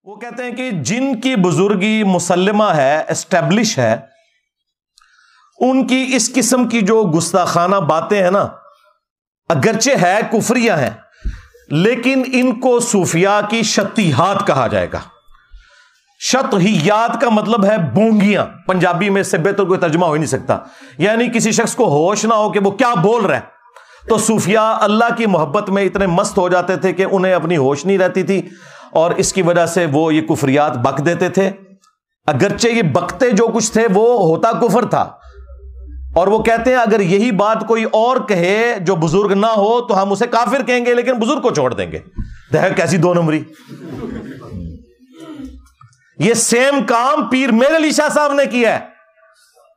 وہ کہتے ہیں کہ جن کی بزرگی مسلمہ ہے، اسٹیبلش ہے، ان کی اس قسم کی جو گستاخانہ باتیں ہیں نا، اگرچہ ہے کفریہ ہیں، لیکن ان کو صوفیاء کی شطیحات کہا جائے گا۔ شطحیات کا مطلب ہے بونگیاں، پنجابی میں اس سے بہتر کوئی ترجمہ ہو ہی نہیں سکتا، یعنی کسی شخص کو ہوش نہ ہو کہ وہ کیا بول رہا ہے۔ تو صوفیاء اللہ کی محبت میں اتنے مست ہو جاتے تھے کہ انہیں اپنی ہوش نہیں رہتی تھی، اور اس کی وجہ سے وہ یہ کفریات بک دیتے تھے، اگرچہ یہ بکتے جو کچھ تھے وہ ہوتا کفر تھا۔ اور وہ کہتے ہیں اگر یہی بات کوئی اور کہے جو بزرگ نہ ہو تو ہم اسے کافر کہیں گے، لیکن بزرگ کو چھوڑ دیں گے۔ دیکھ کیسی دو نمبری۔ یہ سیم کام پیر میر علی شاہ صاحب نے کیا ہے۔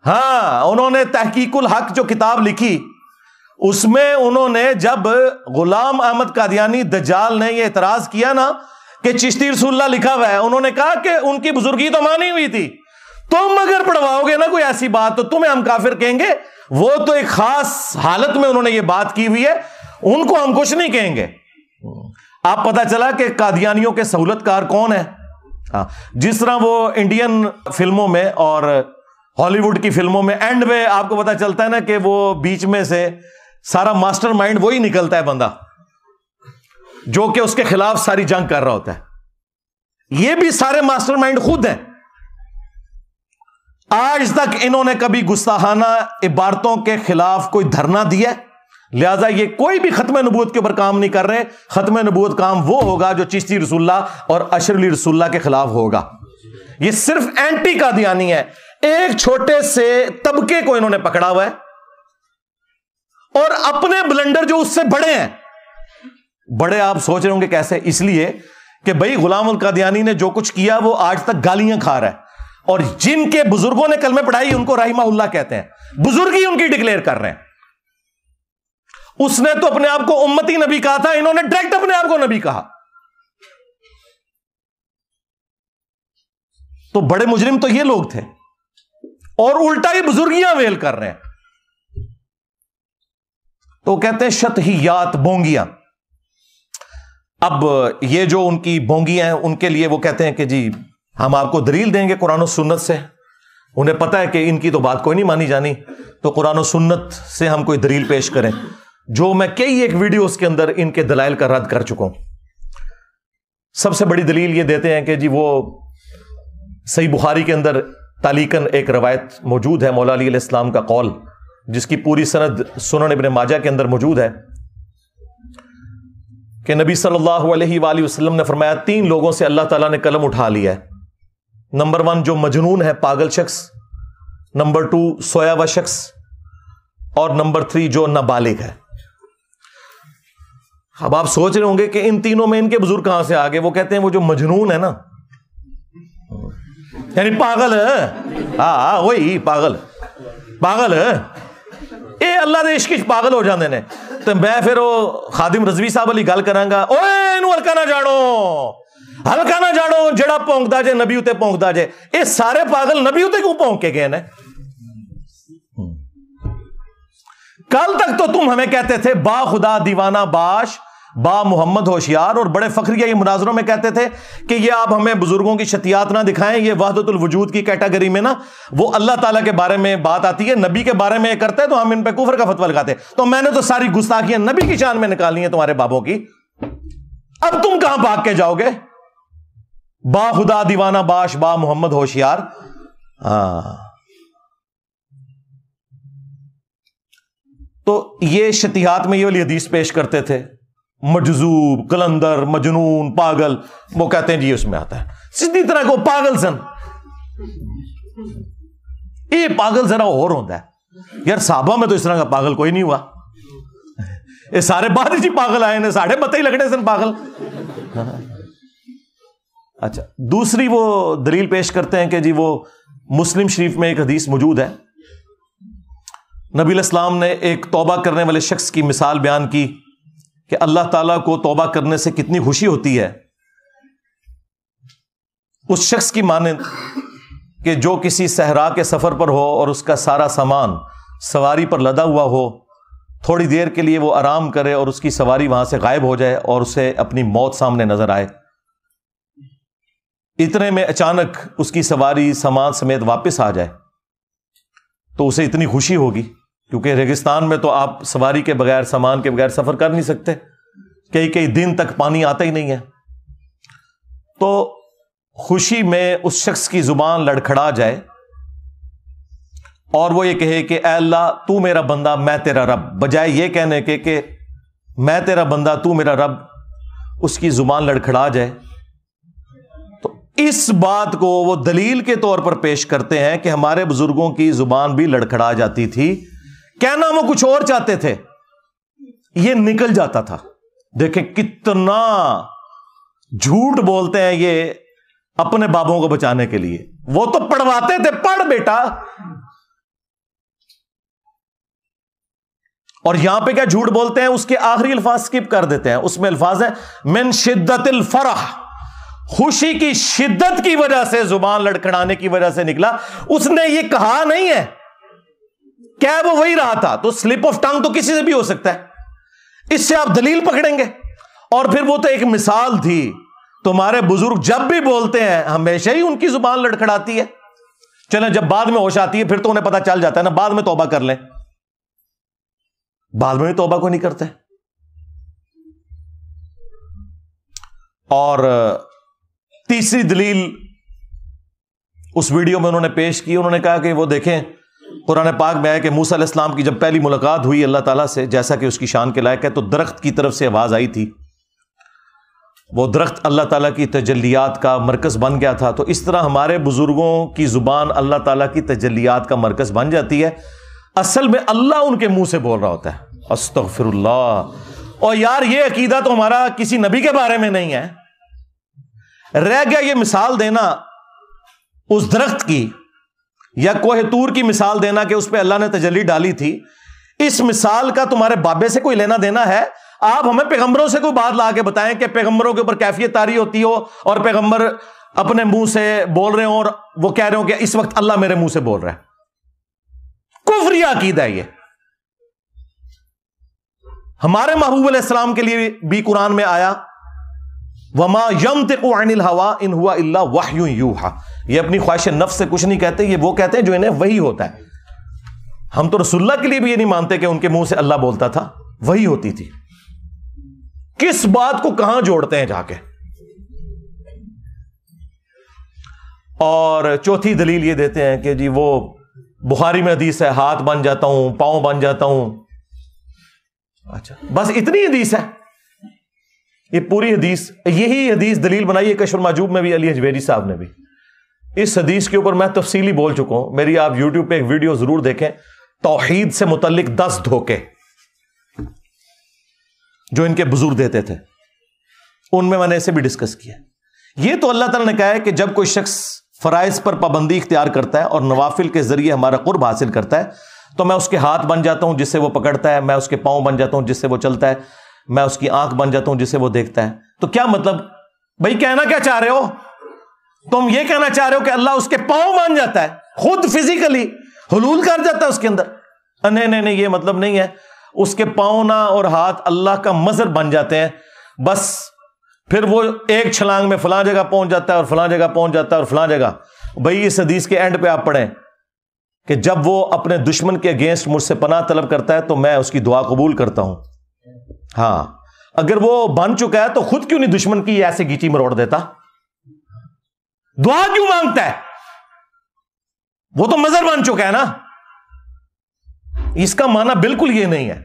ہاں، انہوں نے تحقیق الحق جو کتاب لکھی، اس میں انہوں نے جب غلام احمد قادیانی دجال نے یہ اعتراض کیا نا کہ چشتی رسول اللہ لکھا ہوا ہے، انہوں نے کہا کہ ان کی بزرگی تو مانی ہوئی تھی، تم اگر پڑھواؤ گے نا کوئی ایسی بات تو تمہیں ہم کافر کہیں گے۔ وہ تو ایک خاص حالت میں انہوں نے یہ بات کی ہوئی ہے، ان کو ہم کچھ نہیں کہیں گے۔ آپ پتہ چلا کہ قادیانیوں کے سہولت کار کون ہے؟ جس طرح وہ انڈین فلموں میں اور ہالی ووڈ کی فلموں میں اینڈ میں آپ کو پتہ چلتا ہے نا کہ وہ بیچ میں سے سارا ماسٹر مائنڈ وہی نکلتا ہے بندہ جو کہ اس کے خلاف ساری جنگ کر رہا ہوتا ہے۔ یہ بھی سارے ماسٹر مائنڈ خود ہیں۔ آج تک انہوں نے کبھی گستاخانہ عبارتوں کے خلاف کوئی دھرنا دیا، لہذا یہ کوئی بھی ختم نبوت کے اوپر کام نہیں کر رہے۔ ختم نبوت کام وہ ہوگا جو چشتی رسول اللہ اور اشر علی رسول اللہ کے خلاف ہوگا۔ یہ صرف اینٹی قادیانی ہے، ایک چھوٹے سے طبقے کو انہوں نے پکڑا ہوا ہے، اور اپنے بلنڈر جو اس سے بڑے ہیں، بڑے آپ سوچ رہے ہوں گے کیسے؟ اس لیے کہ بھائی غلام القادیانی نے جو کچھ کیا وہ آج تک گالیاں کھا رہا ہے، اور جن کے بزرگوں نے کلمہ پڑھائی ان کو رحمہ اللہ کہتے ہیں، بزرگی ان کی ڈکلیئر کر رہے ہیں۔ اس نے تو اپنے آپ کو امتی نبی کہا تھا، انہوں نے ڈائریکٹ اپنے آپ کو نبی کہا۔ تو بڑے مجرم تو یہ لوگ تھے، اور الٹا ہی بزرگیاں ویل کر رہے ہیں۔ تو کہتے ہیں شطحیات، بونگیاں۔ اب یہ جو ان کی بونگیاں ہیں، ان کے لیے وہ کہتے ہیں کہ جی ہم آپ کو دلیل دیں گے قرآن و سنت سے۔ انہیں پتہ ہے کہ ان کی تو بات کوئی نہیں مانی جانی، تو قرآن و سنت سے ہم کوئی دلیل پیش کریں، جو میں کئی ایک ویڈیوز کے اندر ان کے دلائل کا رد کر چکا ہوں۔ سب سے بڑی دلیل یہ دیتے ہیں کہ جی وہ صحیح بخاری کے اندر تعلیقاً ایک روایت موجود ہے مولا علی علیہ السلام کا قول، جس کی پوری سند سنن ابن ماجہ کے اندر موجود ہے، کہ نبی صلی اللہ علیہ وآلہ وسلم نے فرمایا 3 لوگوں سے اللہ تعالیٰ نے قلم اٹھا لیا ہے۔ نمبر 1 جو مجنون ہے، پاگل شخص، نمبر 2 سویا ہوا شخص، اور نمبر 3 جو نابالغ ہے۔ اب آپ سوچ رہے ہوں گے کہ ان تینوں میں ان کے بزرگ کہاں سے آگے؟ وہ کہتے ہیں وہ جو مجنون ہے نا، یعنی پاگل ہے، ہاں وہی پاگل ہے، اے اللہ دے عشق پاگل ہو جاندے نے۔ تو میں پھر وہ خادم رضوی صاحب علی گل کروں گا، اوے اینو ہلکا نہ جاڑو جڑا پونکدا جے نبی اتے پونکدا جے۔ اے سارے پاگل نبی اتے کیوں پونک کے گئے نے؟ کل تک تو تم ہمیں کہتے تھے با خدا دیوانہ باش، با محمد ہوشیار، اور بڑے فخریہ یہ مناظروں میں کہتے تھے کہ یہ آپ ہمیں بزرگوں کی شتیات نہ دکھائیں، یہ وحدت الوجود کی کیٹیگری میں نا وہ اللہ تعالیٰ کے بارے میں بات آتی ہے، نبی کے بارے میں کرتے ہیں تو ہم ان پہ کفر کا فتویٰ لگاتے۔ تو میں نے تو ساری گستاخیاں نبی کی شان میں نکالنی ہیں تمہارے بابوں کی، اب تم کہاں بھاگ کے جاؤ گے؟ با خدا دیوانہ باش، با محمد ہوشیار۔ تو یہ شتیحات میں یہ والی حدیث پیش کرتے تھے، مجذوب، قلندر، مجنون، پاگل، وہ کہتے ہیں جی اس میں آتا ہے سیدھی طرح کو پاگل سن۔ یہ پاگل ذرا اور ہوتا ہے یار، صحابہ میں تو اس طرح کا پاگل کوئی نہیں ہوا، یہ سارے بعد ہی پاگل آئے نے، ساڑھے بتے ہی لگنے سن پاگل۔ اچھا، دوسری وہ دلیل پیش کرتے ہیں کہ جی وہ مسلم شریف میں ایک حدیث موجود ہے، نبی علیہ السلام نے ایک توبہ کرنے والے شخص کی مثال بیان کی کہ اللہ تعالیٰ کو توبہ کرنے سے کتنی خوشی ہوتی ہے۔ اس شخص کی مانند کہ جو کسی صحرا کے سفر پر ہو اور اس کا سارا سامان سواری پر لدا ہوا ہو، تھوڑی دیر کے لیے وہ آرام کرے اور اس کی سواری وہاں سے غائب ہو جائے اور اسے اپنی موت سامنے نظر آئے۔ اتنے میں اچانک اس کی سواری سامان سمیت واپس آ جائے تو اسے اتنی خوشی ہوگی، کیونکہ ریگستان میں تو آپ سواری کے بغیر، سامان کے بغیر سفر کر نہیں سکتے، کئی دن تک پانی آتا ہی نہیں ہے. تو خوشی میں اس شخص کی زبان لڑکھڑا جائے اور وہ یہ کہے کہ اے اللہ تو میرا بندہ میں تیرا رب، بجائے یہ کہنے کے کہ میں تیرا بندہ تو میرا رب، اس کی زبان لڑکھڑا جائے. تو اس بات کو وہ دلیل کے طور پر پیش کرتے ہیں کہ ہمارے بزرگوں کی زبان بھی لڑکھڑا جاتی تھی، کہنا وہ کچھ اور چاہتے تھے، یہ نکل جاتا تھا. دیکھیں کتنا جھوٹ بولتے ہیں یہ اپنے بابوں کو بچانے کے لیے. وہ تو پڑھواتے تھے، پڑھ بیٹا. اور یہاں پہ کیا جھوٹ بولتے ہیں، اس کے آخری الفاظ سکپ کر دیتے ہیں. اس میں الفاظ ہیں من شدت الفرح، خوشی کی شدت کی وجہ سے، زبان لڑکھڑانے کی وجہ سے نکلا. اس نے یہ کہا نہیں ہے، کیا وہ وہی رہا تھا. تو سلپ آف ٹنگ تو کسی سے بھی ہو سکتا ہے، اس سے آپ دلیل پکڑیں گے. اور پھر وہ تو ایک مثال تھی. تمہارے بزرگ جب بھی بولتے ہیں ہمیشہ ہی ان کی زبان لڑکھڑاتی ہے. چلیں جب بعد میں ہوش آتی ہے پھر تو انہیں پتا چل جاتا ہے نا، بعد میں توبہ کر لیں. بعد میں بھی توبہ کو نہیں کرتے. اور تیسری دلیل اس ویڈیو میں انہوں نے پیش کی، انہوں نے کہا کہ وہ دیکھیں قرآن پاک میں ہے کہ موسیٰ علیہ السلام کی جب پہلی ملاقات ہوئی اللہ تعالیٰ سے، جیسا کہ اس کی شان کے لائق ہے، تو درخت کی طرف سے آواز آئی تھی. وہ درخت اللہ تعالیٰ کی تجلیات کا مرکز بن گیا تھا. تو اس طرح ہمارے بزرگوں کی زبان اللہ تعالیٰ کی تجلیات کا مرکز بن جاتی ہے. اصل میں اللہ ان کے منہ سے بول رہا ہوتا ہے. استغفر اللہ. اور یار یہ عقیدہ تو ہمارا کسی نبی کے بارے میں نہیں ہے. رہ گیا یہ مثال دینا اس درخت کی یا کوہ طور کی مثال دینا کہ اس پہ اللہ نے تجلی ڈالی تھی. اس مثال کا تمہارے بابے سے کوئی لینا دینا ہے؟ آپ ہمیں پیغمبروں سے کوئی بات لا کے بتائیں کہ پیغمبروں کے اوپر کیفیت طاری ہوتی ہو اور پیغمبر اپنے منہ سے بول رہے ہوں اور وہ کہہ رہے ہوں کہ اس وقت اللہ میرے منہ سے بول رہا ہے. کفری عقیدہ ہے یہ. ہمارے محبوب علیہ السلام کے لیے بھی قرآن میں آیا وما ينطق عن الهوى ان هو الا وحی یوحى. یہ اپنی خواہش نفس سے کچھ نہیں کہتے، یہ وہ کہتے ہیں جو انہیں وحی ہوتا ہے. ہم تو رسول اللہ کے لیے بھی یہ نہیں مانتے کہ ان کے منہ سے اللہ بولتا تھا، وحی ہوتی تھی. کس بات کو کہاں جوڑتے ہیں جا کے. اور چوتھی دلیل یہ دیتے ہیں کہ جی وہ بخاری میں حدیث ہے ہاتھ بن جاتا ہوں، پاؤں بن جاتا ہوں. اچھا بس اتنی حدیث ہے؟ یہ پوری حدیث، یہی حدیث دلیل بنائی ہے کشف المحجوب میں بھی علی حجویری صاحب نے بھی. اس حدیث کے اوپر میں تفصیلی بول چکا ہوں. میری آپ یوٹیوب پہ ایک ویڈیو ضرور دیکھیں، توحید سے متعلق 10 دھوکے جو ان کے بزرگ دیتے تھے، ان میں نے اسے بھی ڈسکس کیا. یہ تو اللہ تعالیٰ نے کہا ہے کہ جب کوئی شخص فرائض پر پابندی اختیار کرتا ہے اور نوافل کے ذریعے ہمارا قرب حاصل کرتا ہے تو میں اس کے ہاتھ بن جاتا ہوں جس سے وہ پکڑتا ہے، میں اس کے پاؤں بن جاتا ہوں جس سے وہ چلتا ہے، میں اس کی آنکھ بن جاتا ہوں جس سے وہ دیکھتا ہے. تو کیا مطلب بھائی کہنا کیا چاہ رہے ہو؟ تم یہ کہنا چاہ رہے ہو کہ اللہ اس کے پاؤں بن جاتا ہے، خود فزیکلی حلول کر جاتا ہے اس کے اندر؟ نہیں، یہ مطلب نہیں ہے. اس کے پاؤں نہ اور ہاتھ اللہ کا مظہر بن جاتے ہیں. بس پھر وہ ایک چھلانگ میں فلاں جگہ پہنچ جاتا ہے اور فلاں جگہ پہنچ جاتا ہے اور فلاں جگہ. بھائی اس حدیث کے اینڈ پہ آپ پڑھیں کہ جب وہ اپنے دشمن کے اگینسٹ مجھ سے پناہ طلب کرتا ہے تو میں اس کی دعا قبول کرتا ہوں. ہاں اگر وہ بن چکا ہے تو خود کیوں نہیں دشمن کی ایسے گیچی مروڑ دیتا؟ دعا کیوں مانگتا ہے؟ وہ تو مظہر بن چکا ہے نا. اس کا معنی بالکل یہ نہیں ہے.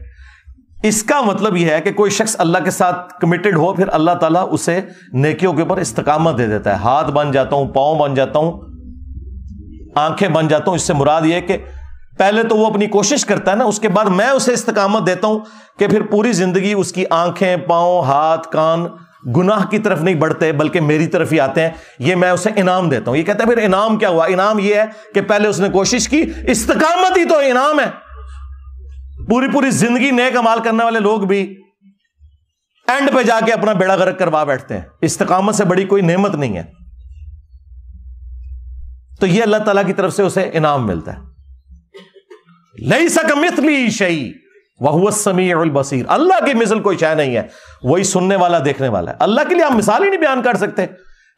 اس کا مطلب یہ ہے کہ کوئی شخص اللہ کے ساتھ کمیٹڈ ہو، پھر اللہ تعالیٰ اسے نیکیوں کے اوپر استقامت دے دیتا ہے. ہاتھ بن جاتا ہوں، پاؤں بن جاتا ہوں، آنکھیں بن جاتا ہوں. اس سے مراد یہ ہے کہ پہلے تو وہ اپنی کوشش کرتا ہے نا، اس کے بعد میں اسے استقامت دیتا ہوں کہ پھر پوری زندگی اس کی آنکھیں، پاؤں، ہاتھ، کان گناہ کی طرف نہیں بڑھتے بلکہ میری طرف ہی آتے ہیں. یہ میں اسے انعام دیتا ہوں. یہ کہتا ہے پھر انعام کیا ہوا؟ انعام یہ ہے کہ پہلے اس نے کوشش کی، استقامت ہی تو انعام ہے. پوری زندگی نیک عمال کرنے والے لوگ بھی اینڈ پہ جا کے اپنا بیڑا غرق کروا بیٹھتے ہیں. استقامت سے بڑی کوئی نعمت نہیں ہے. تو یہ اللہ تعالیٰ کی طرف سے اسے انعام ملتا ہے. لیس کمثلہ شیء وہو السمیع البصیر. اللہ کی مثل کوئی شے نہیں ہے، وہی سننے والا دیکھنے والا ہے. اللہ کے لیے ہم مثال ہی نہیں بیان کر سکتے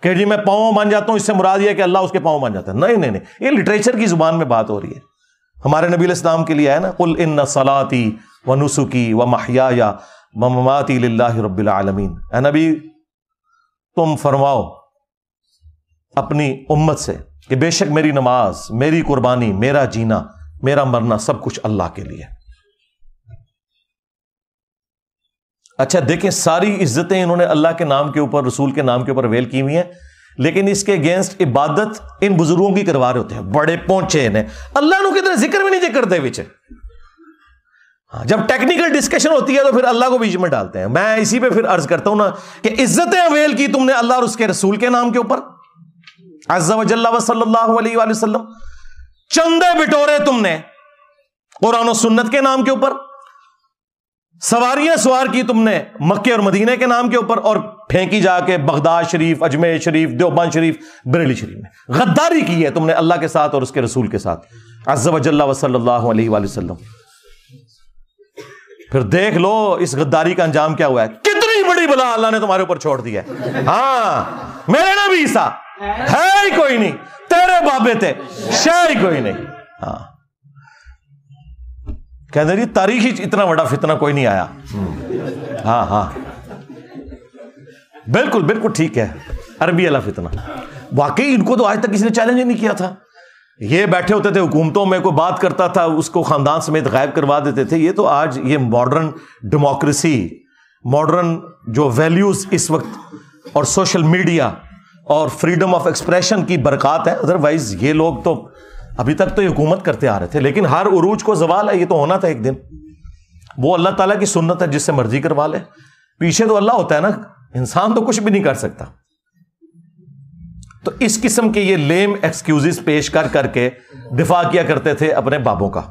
کہ جی میں پاؤں مان جاتا ہوں، اس سے مراد یہ ہے کہ اللہ اس کے پاؤں مان جاتا ہے. نہیں نہیں نہیں، یہ لٹریچر کی زبان میں بات ہو رہی ہے. ہمارے نبی علیہ السلام کے لیے ہے نا، قل ان صلاتی و نسکی و محیای و مماتی للہ رب العالمین. اے نبی تم فرماؤ اپنی امت سے کہ بے شک میری نماز، میری قربانی، میرا جینا، میرا مرنا سب کچھ اللہ کے لیے. اچھا دیکھیں، ساری عزتیں انہوں نے اللہ کے نام کے اوپر، رسول کے نام کے اوپر ویل کی ہوئی ہیں، لیکن اس کے اگینسٹ عبادت ان بزرگوں کی کروا رہے ہوتے ہیں. بڑے پہنچے نے اللہ نو کتنے ذکر بھی نہیں کرتے بچے. جب ٹیکنیکل ڈسکشن ہوتی ہے تو پھر اللہ کو بیچ میں ڈالتے ہیں. میں اسی پہ پھر عرض کرتا ہوں نا کہ عزتیں اویل کی تم نے اللہ اور اس کے رسول کے نام کے اوپر عز و جل و صلی اللہ علیہ وآلہ وسلم. چندے بٹورے تم نے قرآن و سنت کے نام کے اوپر، سواریاں سوار کی تم نے مکے اور مدینے کے نام کے اوپر، اور پھینکی جا کے بغداد شریف، اجمیر شریف، دیوبند شریف، بریلی شریف میں. غداری کی ہے تم نے اللہ کے ساتھ اور اس کے رسول کے ساتھ عز و جل و صلی اللہ علیہ وآلہ وسلم. پھر دیکھ لو اس غداری کا انجام کیا ہوا ہے. کتنی بڑی بلا اللہ نے تمہارے اوپر چھوڑ دی ہے. ہاں میرے نبی عیسیٰ ہے ہی کوئی نہیں، تیرے بابے تھے شے ہی کوئی نہیں. ہاں کہتے ہیں تاریخی اتنا بڑا فتنہ کوئی نہیں آیا. ہاں ہاں بالکل بالکل ٹھیک ہے، عربی والا فتنہ. واقعی ان کو تو آج تک کسی نے چیلنج ہی نہیں کیا تھا. یہ بیٹھے ہوتے تھے حکومتوں میں، کوئی بات کرتا تھا اس کو خاندان سمیت غائب کروا دیتے تھے. یہ تو آج یہ ماڈرن ڈیموکریسی، ماڈرن جو ویلیوز اس وقت اور سوشل میڈیا اور فریڈم آف ایکسپریشن کی برکات ہے. ادروائز یہ لوگ تو ابھی تک تو یہ حکومت کرتے آ رہے تھے، لیکن ہر عروج کو زوال ہے. یہ تو ہونا تھا ایک دن. وہ اللہ تعالیٰ کی سنت ہے، جس سے مرضی کروا لے. پیچھے تو اللہ ہوتا ہے نا، انسان تو کچھ بھی نہیں کر سکتا. تو اس قسم کے یہ لیم ایکسکیوزز پیش کر کے دفاع کیا کرتے تھے اپنے بابوں کا.